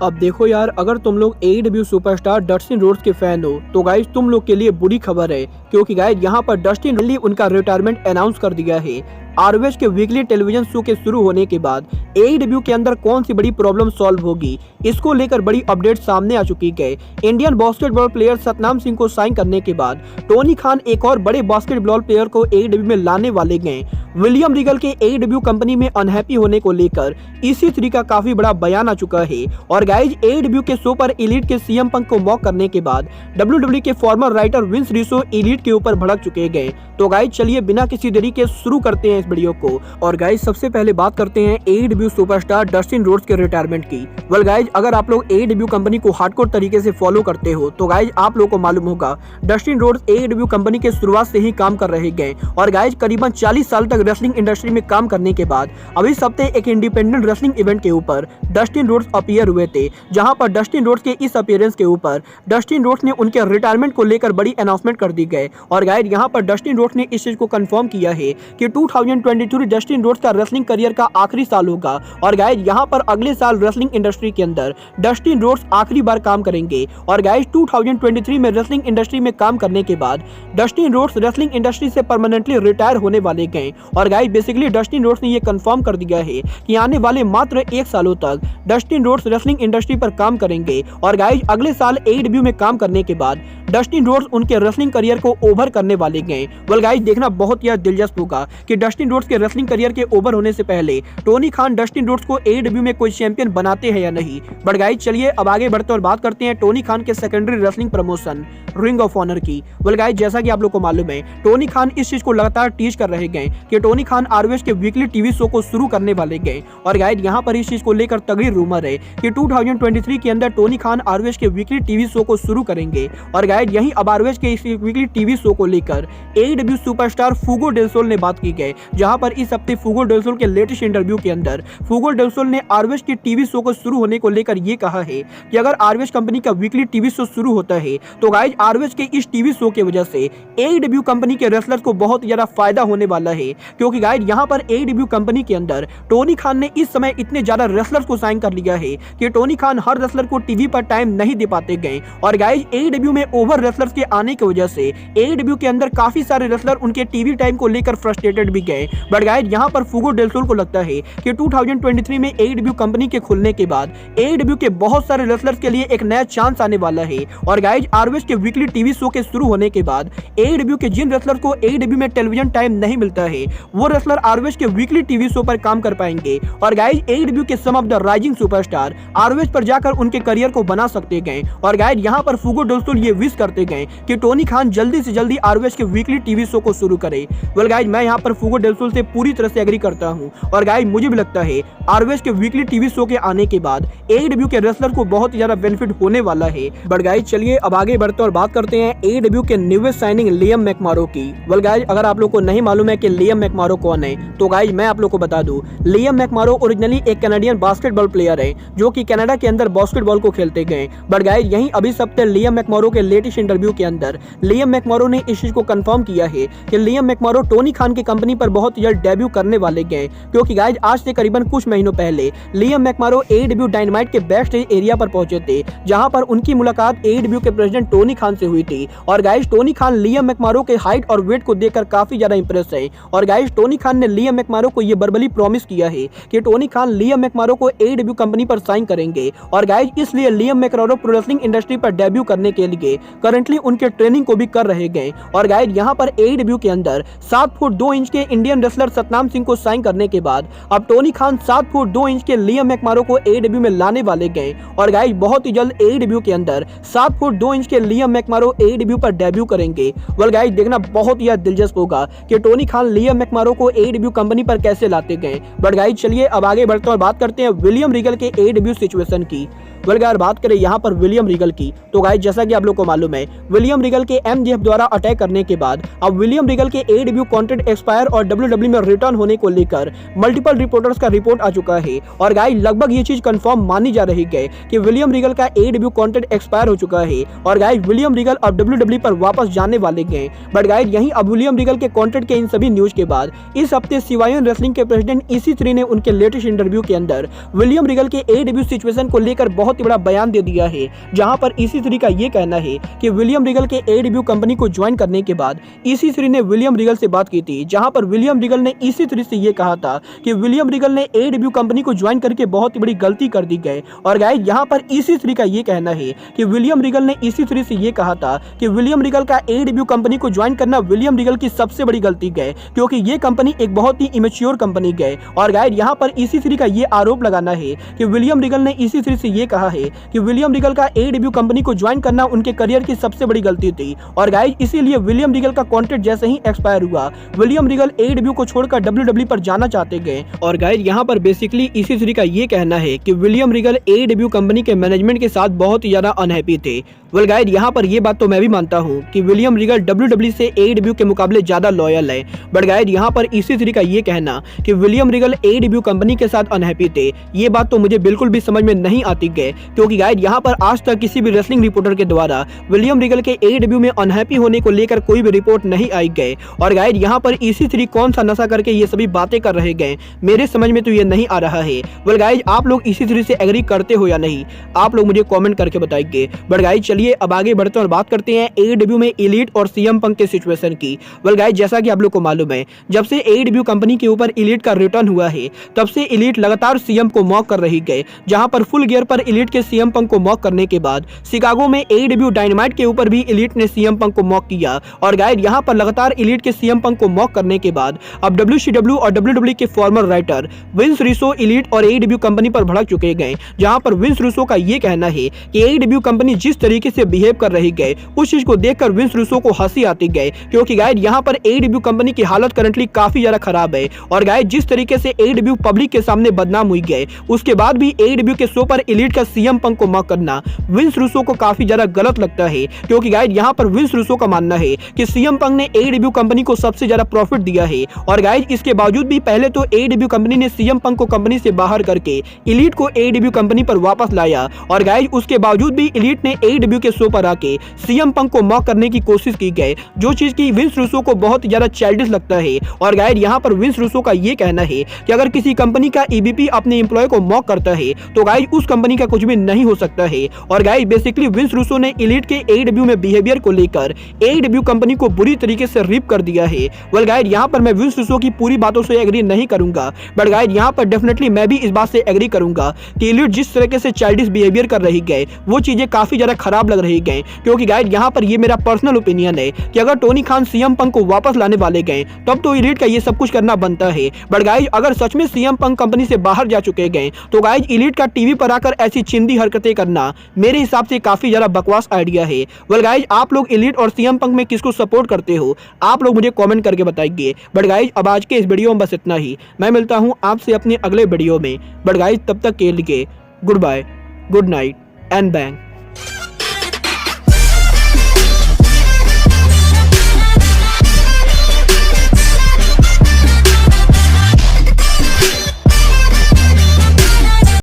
अब देखो यार, अगर तुम लोग AEW सुपरस्टार डस्टिन रोड्स के फैन हो तो गाइस तुम लोग के लिए बुरी खबर है, क्योंकि गाइस यहाँ पर डस्टिन ने उनका रिटायरमेंट अनाउंस कर दिया है। ROH के वीकली टेलीविजन शो के शुरू होने के बाद AEW के अंदर कौन सी बड़ी प्रॉब्लम सॉल्व होगी, इसको लेकर बड़ी अपडेट सामने आ चुकी है। Indian basketball player Satnam Singh को साइन करने के बाद टोनी खान एक और बड़े बास्केटबॉल प्लेयर को AEW में लाने वाले हैं। विलियम रीगल के AEW कंपनी में अनहैप्पी होने को लेकर EC3 का काफी बड़ा बयान आ चुका है। और गाइज AEW के शो पर एलीट के CM पंक को मॉक करने के बाद WWE के फॉर्मर राइटर विंस रिसो एलीट के ऊपर भड़क चुके गए। तो गाइज चलिए बिना किसी देरी के शुरू करते हैं इस वीडियो को। और गाइज सबसे पहले बात करते हैं AEW सुपरस्टार डस्टिन रोड्स के रिटायरमेंट की। वेल गाइज, अगर आप लोग AEW कंपनी को हार्डकोर तरीके से फॉलो करते हो तो गाइज आप लोगों को मालूम होगा डस्टिन रोड्स AEW कंपनी के शुरुआत से ही काम कर रहे गए। और गाइज करीबन 40 साल तक रेसलिंग इंडस्ट्री में काम करने के बाद अभी इस हफ्ते एक इंडिपेंडेंट रेसलिंग इवेंट के ऊपर डस्टिन रोड्स अपीयर हुए थे, जहां पर डस्टिन रोड्स के इस अपीयरेंस के ऊपर डस्टिन रोड्स ने उनके रिटायरमेंट को लेकर बड़ी अनाउंसमेंट कर दी गई। और गाइज यहां पर डस्टिन रोड्स ने इस चीज को कंफर्म किया है कि 2022 डस्टिन रोड्स का रेसलिंग करियर का आखिरी साल होगा। और गाइज यहां पर अगले साल रेसलिंग इंडस्ट्री के अंदर डस्टिन रोड्स आखिरी बार काम करेंगे। और गाइज 2023 में रेसलिंग इंडस्ट्री में काम करने के बाद डस्टिन रोड्स रेसलिंग इंडस्ट्री से परमानेंटली रिटायर होने वाले गए। और गाइज बेसिकली डस्टिन रोड्स ने ये कंफर्म कर दिया है कि आने वाले मात्र 1 सालों तक डस्टिन रोड्स रेसलिंग इंडस्ट्री पर काम करेंगे। और गाइज अगले साल AEW में काम करने के बाद डस्टिन रोड्स उनके रेसलिंग करियर को ओवर करने वाले गए। वेल गाइज देखना बहुत ही दिलचस्प होगा कि डस्टिन रोड्स के रेसलिंग करियर के ओवर होने से पहले टोनी खान डस्टिन रोड्स को AEW में कोई चैंपियन बनाते हैं या नहीं। बट गाइज चलिए अब आगे बढ़ते और बात करते हैं टोनी खान के secondary wrestling promotion Ring of Honor की। वेल गाइज जैसा कि आप लोग को मालूम है टोनी खान इस चीज को लगातार टीज कर रहे गए कि टोनी खान ROH के वीकली टीवी शो को शुरू करने वाले गए। और गाइज यहाँ पर इस चीज को लेकर तगड़ी रूमर है कि 2023 के अंदर टोनी खान ROH के वीकली टीवी शो को शुरू करेंगे। और गाइज यही अब ROH के इस वीकली टीवी शो को लेकर AEW सुपरस्टार फुगो डेल सोल ने बात की गई, जहां पर इस हफ्ते फुगो डेल सोल के लेटेस्ट इंटरव्यू के अंदर फुगो डेल सोल ने ROH के टीवी शो को शुरू होने को लेकर ये कहा है कि अगर ROH कंपनी का वीकली टीवी शो शुरू होता है तो गाइज ROH के इस टीवी शो की वजह से AEW कंपनी के रेसलर्स को बहुत ज्यादा फायदा होने वाला है। क्योंकि गाइज यहाँ पर AEW कंपनी के अंदर टोनी खान ने इस समय इतने ज्यादा रेसलर्स को साइन कर लिया है कि टोनी खान हर रेसलर को टीवी पर टाइम नहीं दे पाते गए। और गाइज AEW में ओवर रेसलर्स के आने की वजह से AEW के अंदर काफी सारे रेसलर उनके टीवी टाइम को लेकर फ्रस्ट्रेटेड भी गए। बट गाइज यहाँ पर फुगो डेल सोल को लगता है कि 2023 में AEW कंपनी के खुलने के बाद AEW के बहुत सारे रेसलर्स के लिए एक नया चांस आने वाला है। और गाइज ROH के वीकली टीवी शो के शुरू होने के बाद AEW के जिन रेसलर को AEW में टेलीविजन टाइम नहीं मिलता है वो रेसलर ROH के वीकली टीवी शो पर काम कर पाएंगे। और गाइज AEW के some of the rising superstar ROH पर जाकर उनके करियर को बना सकते गए। और गाइज यहाँ पर फुगो डेल सोल ये विश करते गए कि टोनी खान जल्दी से जल्दी ROH के वीकली टीवी शो को शुरू करे। वेल गाइज मैं यहाँ पर फुगो डेल सोल से पूरी तरह से एग्री करता हूँ। और गाइज मुझे भी लगता है ROH के वीकली टीवी शो के आने के बाद AEW के रेसलर को बहुत ज्यादा बेनिफिट होने वाला है। बट गाइज चलिए अब आगे बढ़ते और बात करते हैं AEW के न्यूएस्ट साइनिंग लियम मैकमारो की। वेल गाइज अगर आप लोग को नहीं मालूम है कि लियम मैकमारो कौन है तो गाइज मैं आप लोग को बता दूं, लियम मैकमारो ओरिजिनली एक कैनेडियन बास्केटबॉल प्लेयर है जो कि कनाडा के अंदर बास्केटबॉल को खेलते गए। बट गाइज यही अभी सप्ताह लियम मैकमारो के लेटेस्ट इंटरव्यू के अंदर लियम मैकमारो ने इस चीज को कंफर्म किया है कि लियम मैकमारो टोनी खान की कंपनी पर बहुत जल्द डेब्यू करने वाले गए। क्योंकि गाइज आज से करीबन कुछ महीनों पहले लियम मैकमारो AEW डायनामाइट के बैक स्टेज एरिया पर पहुंचे थे, जहां पर उनकी मुलाकात AEW के प्रेसिडेंट टोनी खान से हुई थी। और गाइज टोनी खान लियम मैकमारो के हाइट और वेट को देखकर काफी ज्यादा इंप्रेस है। और गाइज टोनी खान ने लियम मैकमारो को यह वर्बली प्रॉमिस किया है कि टोनी खान लियम मैकमारो को AEW कंपनी पर साइन करेंगे। और गाइज इसलिए लियम मैकमारो प्रो रेसलिंग इंडस्ट्री पर डेब्यू करने के लिए करंटली उनके ट्रेनिंग को भी कर रहे गए। और गाइज यहाँ पर AEW के अंदर 7 फुट 2 इंच के इंडियन रेसलर सतनाम सिंह को साइन करने के बाद अब टोनी खान 7 फुट 2 इंच के लियम मैकमारो को AEW में लाने वाले गए। और गाइज बहुत ही जल्द AEW के अंदर 7 फुट 2 इंच के लियम मैकमारो AEW पर डेब्यू करेंगे। वेल गाइज देखना बहुत ही दिलचस्प होगा कि टोनी खान लियम मैकमारो को AEW कंपनी पर कैसे लाते गए। बट गाइज चलिए अब आगे बढ़ते और बात करते हैं विलियम रीगल के AEW सिचुएशन की। वेल गाइस बात करें यहाँ पर विलियम रीगल की तो गाइस जैसा कि आप लोग को मालूम है विलियम रीगल के MJF द्वारा अटैक करने के बाद अब विलियम रीगल के AEW कॉन्ट्रैक्ट एक्सपायर और WWE में रिटर्न होने को लेकर मल्टीपल रिपोर्टर्स का रिपोर्ट आ चुका है। और गाइस लगभग ये चीज कंफर्म मानी जा रही है कि विलियम रीगल का AEW कॉन्ट्रैक्ट एक्सपायर हो चुका है और गाइस विलियम रीगल अब WWE पर वापस जाने वाले हैं। बट गाइस यहीं अब विलियम रीगल के कॉन्ट्रैक्ट के इन सभी न्यूज के बाद इस हफ्ते सिवायन रेसलिंग के प्रेसिडेंट EC3 ने उनके लेटेस्ट इंटरव्यू के अंदर विलियम रीगल के AEW सिचुएशन को लेकर बहुत बहुत ही बड़ा बयान दे दिया है, जहां पर EC3 का ये कहना है कि विलियम रिगल के AEW कंपनी को ज्वाइन करने के बाद EC3 ने विलियम रिगल से बात की थी, जहां पर विलियम रिगल ने EC3 से ये कहा था कि विलियम रिगल ने AEW कंपनी को ज्वाइन करके बहुत ही बड़ी गलती कर दी गई। और गाइस यहाँ पर EC3 का ये कहना है कि विलियम रिगल ने EC3 से ये कहा था कि विलियम रिगल का AEW कंपनी को ज्वाइन करना विलियम रिगल की सबसे बड़ी गलती गई, क्योंकि ये कंपनी एक बहुत ही इमेच्योर कंपनी गई। और गाइस यहाँ पर EC3 का ये आरोप लगाना है कि विलियम रिगल ने EC3 से ये कहा है कि विलियम रिगल का AEW कंपनी को ज्वाइन करना उनके करियर की सबसे बड़ी गलती थी। और गाइस इसीलिए विलियम रिगल का कॉन्ट्रैक्ट जैसे ही एक्सपायर हुआ, विलियम रिगल AEW को छोड़कर WWE पर जाना चाहते गए। और गाइस यहाँ पर बेसिकली EC3 का ये कहना है कि विलियम रिगल AEW कंपनी के मैनेजमेंट के साथ बहुत ही ज्यादा अनहैप्पी थे। वेल गाइस यहाँ पर ये बात तो मैं भी मानता हूँ कि विलियम रिगल WWE से AEW के मुकाबले ज्यादा लॉयल है, बट गाइस यहाँ पर EC3 का ये कहना कि विलियम रिगल AEW कंपनी के साथ अनहैप्पी थे, ये बात तो मुझे बिल्कुल भी समझ में नहीं आती गई, क्योंकि गाइस यहाँ पर आज तक किसी भी रेसलिंग रिपोर्टर के द्वारा विलियम रिगल के AEW में अनहैप्पी होने को लेकर कोई भी रिपोर्ट नहीं आई गई। और गाइस यहाँ पर EC3 कौन सा नशा करके ये सभी बातें कर रहे गए, मेरे समझ में तो ये नहीं आ रहा है। वेल गाइस आप लोग EC3 से एग्री करते हो या नहीं, आप लोग मुझे कमेंट करके बताइए। बट गाइस चलिए अब आगे बढ़ते हैं और बात करते हैं AEW में एलीट और CM पंक के सिचुएशन की। वेल गाइस जैसा कि आप लोग को मालूम है, जब से AEW कंपनी के ऊपर एलीट का रिटर्न हुआ है, तब से एलीट लगातार CM को मॉक कर रही गए, जहां पर फुल गियर पर एलीट के CM पंक को मॉक करने के बाद शिकागो में AEW डायनामाइट के ऊपर भी एलीट ने CM पंक को मॉक किया। और गाइस यहां पर लगातार एलीट के CM पंक को मॉक करने के बाद अब WCW और WWE के former writer Vince Russo Elite और AEW कंपनी पर भड़क चुके गए, जहां पर विंस रूसो का ये कहना है कि AEW कंपनी जिस तरीके से बिहेव कर रही गए, उस चीज को देखकर विंस रूसो को हंसी आती गई, क्योंकि गाइस यहां पर AEW कंपनी की हालत करंटली काफी ज्यादा खराब है। और गाइस जिस तरीके से AEW पब्लिक के सामने बदनाम हुई गए, उसके बाद भी AEW के शो पर एलीट का CM पंक को मॉक करना विंस रूसो को काफी ज्यादा गलत लगता है, क्योंकि गाइस यहां पर विंस रूसो का मानना है कि CM पंक ने AEW कंपनी को सबसे ज्यादा प्रॉफिट दिया है। और गाइस इसके बावजूद भी पहले तो AEW कंपनी ने CM पंक को कंपनी से बाहर करके एलीट को AEW कंपनी पर वापस लाया, और गाइस उसके बावजूद भी एलीट ने AEW के शो पर आके CM पंक को मॉक करने की कोशिश की गई, जो चीज की विंस रूसो को बहुत ज्यादा चाइल्डिश लगता है। और गाइस यहाँ पर विंस रूसो का ये कहना है कि अगर किसी कंपनी का EVP अपने एम्प्लॉय को मॉक करता है, तो गाइस उस कंपनी का कुछ भी नहीं हो सकता है। और गाइस बेसिकली विंस रूसो ने एलीट के AEW में बिहेवियर को लेकर AEW कंपनी को बुरी तरीके से रिप कर दिया है। वेल गाइस यहाँ पर मैं विंस रूसो की पूरी बातों से एग्री नहीं करूंगा, बट गाइस यहाँ पर डेफिनेटली मैं भी इस बात से एग्री करूंगा कि एलीट जिस तरीके से चाइल्डिश बिहेवियर कर रही गए, वो चीजें काफी ज्यादा खराब लग रही गए। क्योंकि गाइस यहाँ पर ये मेरा पर्सनल ओपिनियन है कि अगर टोनी खान CM पंक को वापस लाने वाले गए, तब तो एलीट का ये सब कुछ करना बनता है। बट गाइस अगर सच में CM पंक कंपनी से बाहर जा चुके गए, तो गाइस एलीट का टीवी पर आकर ऐसी चिंदी हरकतें करना मेरे हिसाब से काफी ज्यादा बकवास आइडिया है। वेल गाइस आप लोग एलीट और CM पंक में किसको सपोर्ट करते हो, आप लोग मुझे कमेंट करके बताइए। बट गाइस अब आज के इस वीडियो में बस इतना ही, मैं मिलता हूं आपसे अपने अगले वीडियो में। बट गाइस तब तक के लिए goodbye, good night and bang.